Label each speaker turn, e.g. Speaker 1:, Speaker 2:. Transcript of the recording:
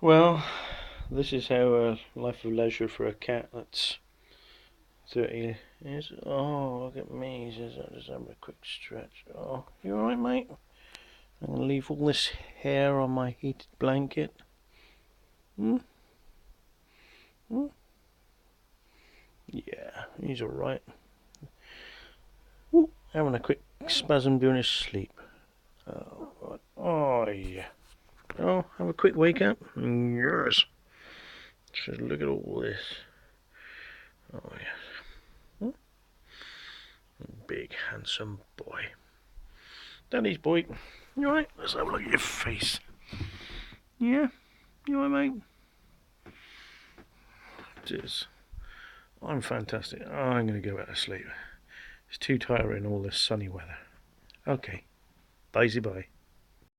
Speaker 1: Well, this is how a life of leisure for a cat that's 30 is. Oh, look at me. He says, I'll just have a quick stretch. Oh, you alright, mate? I'm going to leave all this hair on my heated blanket. Hmm? Hmm? Yeah, he's alright. Having a quick spasm during his sleep. Oh, right. Oh, yeah. Oh, have a quick wake up? Yes. So look at all this. Oh, yes. Hmm? Big, handsome boy. Daddy's boy. You alright? Let's have a look at your face. Yeah? You alright, mate? It is. I'm fantastic. I'm going to go back to sleep. It's too tiring all this sunny weather. Okay. Bye-bye.